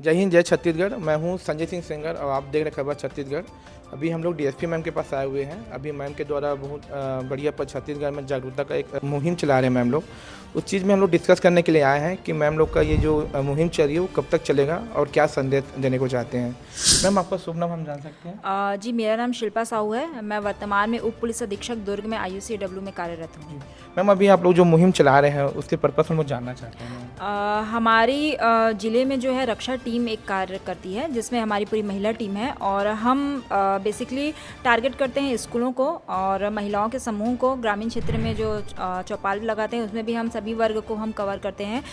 जय हिंद, जय छत्तीसगढ़। मैं हूं संजय सिंह सेंगर और आप देख रहे खबर छत्तीसगढ़। अभी हम लोग डीएसपी मैम के पास आए हुए हैं। अभी मैम के द्वारा बहुत बढ़िया पर छत्तीसगढ़ में जागरूकता का एक मुहिम चला रहे हैं मैम लोग। उस चीज़ में हम लोग डिस्कस करने के लिए आए हैं कि मैम लोग का ये जो मुहिम चल रही है वो कब तक चलेगा और क्या संदेश देने को चाहते हैं। मैम आपका शुभ नाम हम जान सकते हैं? जी, मेरा नाम शिल्पा साहू है। मैं वर्तमान में उप पुलिस अधीक्षक दुर्ग में IUCW में कार्यरत हूँ। मैम अभी आप लोग जो मुहिम चला रहे हैं उसके पर्पस हम लोग जानना चाहते हैं। हमारी ज़िले में जो है रक्षा टीम एक कार्य करती है जिसमें हमारी पूरी महिला टीम है और हम बेसिकली टारगेट करते हैं स्कूलों को और महिलाओं के समूह को। ग्रामीण क्षेत्र में जो चौपाल लगाते हैं उसमें भी हम सभी वर्ग को हम कवर करते हैं।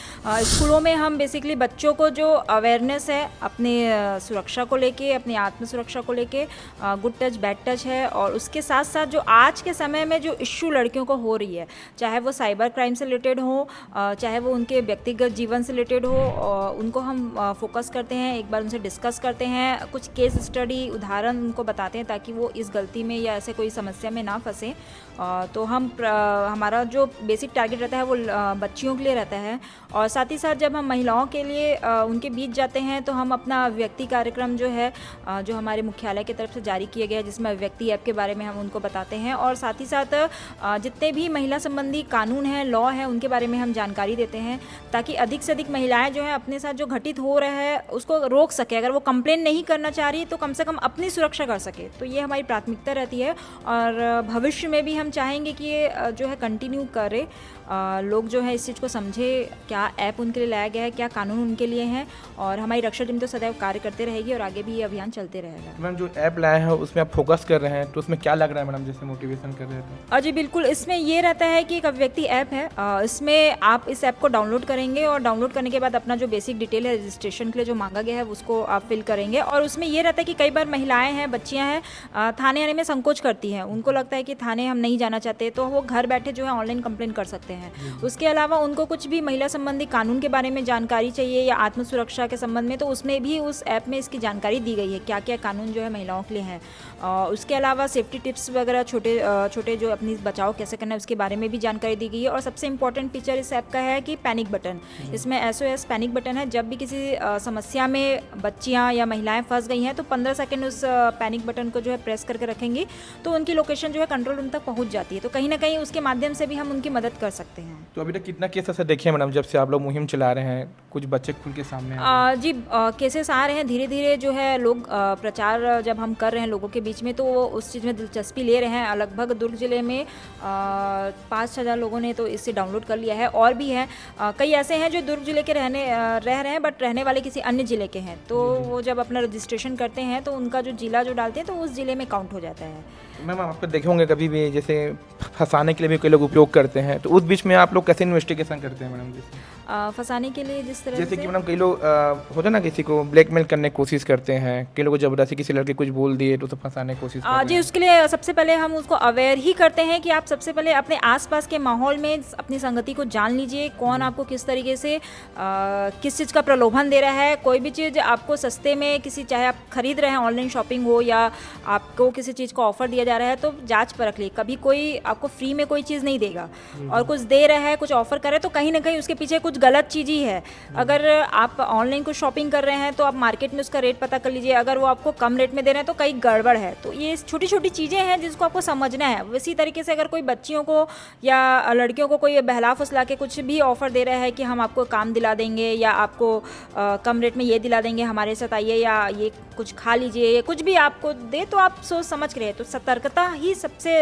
स्कूलों में हम बेसिकली बच्चों को जो अवेयरनेस है अपने सुरक्षा को लेके, अपनी आत्म सुरक्षा को लेके, गुड टच बैड टच है, और उसके साथ साथ जो आज के समय में जो इश्यू लड़कियों को हो रही है, चाहे वो साइबर क्राइम से रिलेटेड हो, चाहे वो उनके व्यक्तिगत जीवन से रिलेटेड हो, उनको हम फोकस करते हैं, एक बार उनसे डिस्कस करते हैं, कुछ केस स्टडी उदाहरण उनको बताते हैं ताकि वो इस गलती में या ऐसे कोई समस्या में ना फंसे। तो हमारा जो बेसिक टारगेट रहता है वो बच्चियों के लिए रहता है। और साथ ही साथ जब हम महिलाओं के लिए उनके बीच जाते हैं तो हम अपना व्यक्ति कार्यक्रम जो है जो हमारे मुख्यालय की तरफ से जारी किया गया है जिसमें व्यक्ति ऐप के बारे में हम उनको बताते हैं, और साथ ही साथ जितने भी महिला संबंधी कानून हैं, लॉ है, उनके बारे में हम जानकारी देते हैं ताकि अधिक से अधिक महिलाएं जो है अपने साथ जो घटित हो रहा है उसको रोक सके। अगर वो कंप्लेन नहीं करना चाह रही तो कम से कम अपनी सुरक्षा कर सके। तो ये हमारी प्राथमिकता रहती है और भविष्य में भी हम चाहेंगे कि ये जो है कंटिन्यू करे। लोग जो है इस चीज़ को समझे, क्या ऐप उनके लिए लाया गया है, क्या कानून उनके लिए हैं, और हमारी रक्षा टीम तो सदैव कार्य करते रहेगी और आगे भी ये अभियान चलते रहेगा। मैम जो ऐप लाए हैं उसमें आप फोकस कर रहे हैं तो उसमें क्या लग रहा है मैडम, जैसे मोटिवेशन कर रहे हैं? जी बिल्कुल, इसमें ये रहता है कि एक व्यक्ति ऐप है, इसमें आप इस ऐप को डाउनलोड करेंगे और डाउनलोड करने के बाद अपना जो बेसिक डिटेल है रजिस्ट्रेशन के लिए जो मांगा गया है उसको आप फिल करेंगे। और उसमें ये रहता है कि कई बार महिलाएं हैं, बच्चियां हैं, थाने आने में संकोच करती हैं, उनको लगता है कि थाने हम नहीं जाना चाहते, तो वो घर बैठे जो है ऑनलाइन कंप्लेन कर सकते हैं। उसके अलावा उनको कुछ भी महिला संबंधी कानून के बारे में जानकारी चाहिए या आत्म सुरक्षा के संबंध में, तो उसमें भी उस ऐप में इसकी जानकारी दी गई है, क्या क्या कानून जो है महिलाओं के लिए हैं। उसके अलावा सेफ्टी टिप्स वगैरह छोटे छोटे जो अपनी बचाव कैसे करना है उसके बारे में भी जानकारी दी गई है। और सबसे इंपॉर्टेंट फीचर इस ऐप का है कि पैनिक बटन, इसमें SOS पैनिक बटन है। जब भी किसी समस्या में बच्चियां या महिलाएं फंस गई हैं तो 15 सेकंड उस पैनिक बटन को जो है प्रेस करके रखेंगी तो उनकी लोकेशन जो है कंट्रोल रूम तक पहुंच जाती है। तो कहीं ना कहीं उसके माध्यम से भी हम उनकी मदद कर सकते हैं। तो अभी तक कितना केस ऐसा देखे मैडम जब से आप लोग मुहिम चला रहे हैं? कुछ बच्चे खुल के सामने जी केसेस आ रहे हैं धीरे धीरे, जो है लोग प्रचार जब हम कर रहे हैं लोगों के बीच में तो वो उस चीज़ में दिलचस्पी ले रहे हैं। लगभग दुर्ग जिले में 5,000 लोगों ने तो इससे डाउनलोड कर लिया है, और भी है कई ऐसे हैं जो दुर्ग जिले के रह रहे हैं बट रहने वाले किसी अन्य जिले के हैं, तो वो जब अपना रजिस्ट्रेशन करते हैं तो उनका जो जिला जो डालते हैं तो उस जिले में काउंट हो जाता है। मैम आपको देखे होंगे कभी भी जैसे फंसाने के लिए भी कई लोग उपयोग करते हैं, तो उस बीच में आप लोग कैसे इन्वेस्टिगेशन करते हैं मैडम? जैसे फंसाने के लिए जिस तरह जैसे कि मैडम कई लोग होता है ना, किसी को ब्लैकमेल करने की कोशिश करते हैं, कई लोग जबरदस्ती किसी लड़के कुछ बोल दिए तो उसे फंसाने की कोशिश करते हैं। जी उसके लिए सबसे पहले हम उसको अवेयर ही करते हैं कि आप सबसे पहले अपने आसपास के माहौल में अपनी संगति को जान लीजिए, कौन आपको किस तरीके से किस चीज़ का प्रलोभन दे रहा है। कोई भी चीज़ आपको सस्ते में किसी, चाहे आप खरीद रहे हैं, ऑनलाइन शॉपिंग हो या आपको किसी चीज़ का ऑफर दिया जा रहा है, तो जांच परख ली। कभी कोई आपको फ्री में कोई चीज़ नहीं देगा, और कुछ दे रहा है, कुछ ऑफर कर रहा है, तो कहीं ना कहीं उसके पीछे कुछ गलत चीज़ ही है। अगर आप ऑनलाइन कुछ शॉपिंग कर रहे हैं तो आप मार्केट में उसका रेट पता कर लीजिए, अगर वो आपको कम रेट में दे रहे हैं तो कहीं गड़बड़ है। तो ये छोटी छोटी चीज़ें हैं जिसको आपको समझना है। इसी तरीके से अगर कोई बच्चियों को या लड़कियों को कोई बहला फुसला के कुछ भी ऑफर दे रहा है कि हम आपको काम दिला देंगे या आपको कम रेट में ये दिला देंगे, हमारे साथ आइए, या ये कुछ खा लीजिए, या कुछ भी आपको दे, तो आप सोच समझ के रहिए। तो सतर्कता ही सबसे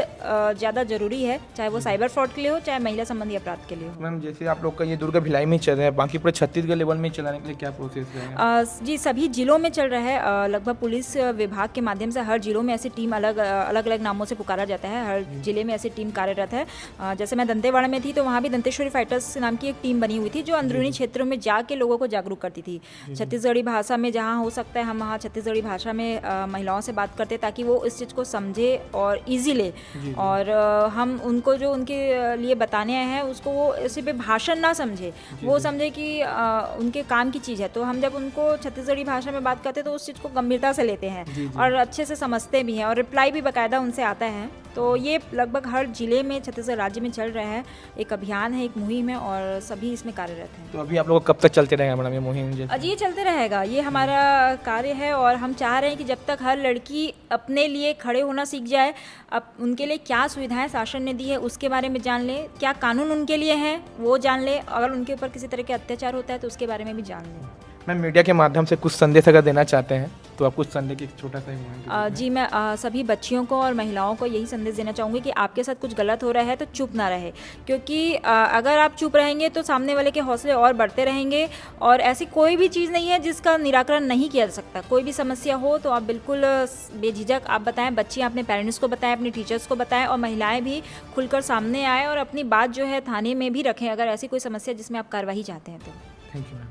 ज़्यादा ज़रूरी है, चाहे वो साइबर फ्रॉड के लिए हो, चाहे महिला संबंधी अपराध के लिए हो। मैम जैसे आप लोग का ये दुर्ग भिलाई में चल रहा है, बाकी पूरे छत्तीसगढ़ लेवल में चलाने के लिए क्या प्रोसेस है? जी सभी जिलों में चल रहा है। लगभग पुलिस विभाग के माध्यम से हर जिलों में ऐसी टीम अलग अलग नामों से पुकारा जाता है, हर जिले में ऐसी टीम कार्यरत है। जैसे मैं दंतेवाड़ा में थी तो वहाँ भी दंतेश्वरी फाइटर्स नाम की एक टीम बनी हुई थी जो अंदरूनी क्षेत्रों में जाके लोगों को जागरूक करती थी। छत्तीसगढ़ी भाषा में जहाँ हो सकता है हम वहाँ छत्तीसगढ़ी भाषा में महिलाओं से बात करते ताकि वो इस चीज़ को समझे और ईजी ले, और हम उनको जो उनके लिए बताने आए हैं उसको वो ऐसे पे भाषण ना समझे, वो समझे कि उनके काम की चीज़ है। तो हम जब उनको छत्तीसगढ़ी भाषा में बात करते हैं तो उस चीज़ को गंभीरता से लेते हैं और अच्छे से समझते भी हैं, और रिप्लाई भी बाकायदा उनसे आता है। तो ये लगभग हर जिले में छत्तीसगढ़ राज्य में चल रहा है, एक अभियान है, एक मुहिम है और सभी इसमें कार्यरत हैं। तो अभी आप लोग को कब तक चलते रहेगा मैडम ये मुहिम? जी ये चलते रहेगा, ये हमारा कार्य है और हम चाह रहे हैं कि जब तक हर लड़की अपने लिए खड़े होना सीख जाए, अब उनके लिए क्या सुविधाएं शासन ने दी है उसके बारे में जान ले, क्या कानून उनके लिए हैं वो जान ले, अगर उनके ऊपर किसी तरह के अत्याचार होता है तो उसके बारे में भी जान लें। मैम मीडिया के माध्यम से कुछ संदेश अगर देना चाहते हैं तो आप कुछ संदेश की छोटा सा ही जी मैं सभी बच्चियों को और महिलाओं को यही संदेश देना चाहूँगी कि आपके साथ कुछ गलत हो रहा है तो चुप ना रहे, क्योंकि अगर आप चुप रहेंगे तो सामने वाले के हौसले और बढ़ते रहेंगे और ऐसी कोई भी चीज़ नहीं है जिसका निराकरण नहीं किया जा सकता। कोई भी समस्या हो तो आप बिल्कुल बेझिझक आप बताएं, बच्चियाँ अपने पेरेंट्स को बताएं, अपने टीचर्स को बताएं और महिलाएँ भी खुलकर सामने आएँ और अपनी बात जो है थाने में भी रखें अगर ऐसी कोई समस्या जिसमें आप कार्रवाई चाहते हैं तो। Thank you ma'am.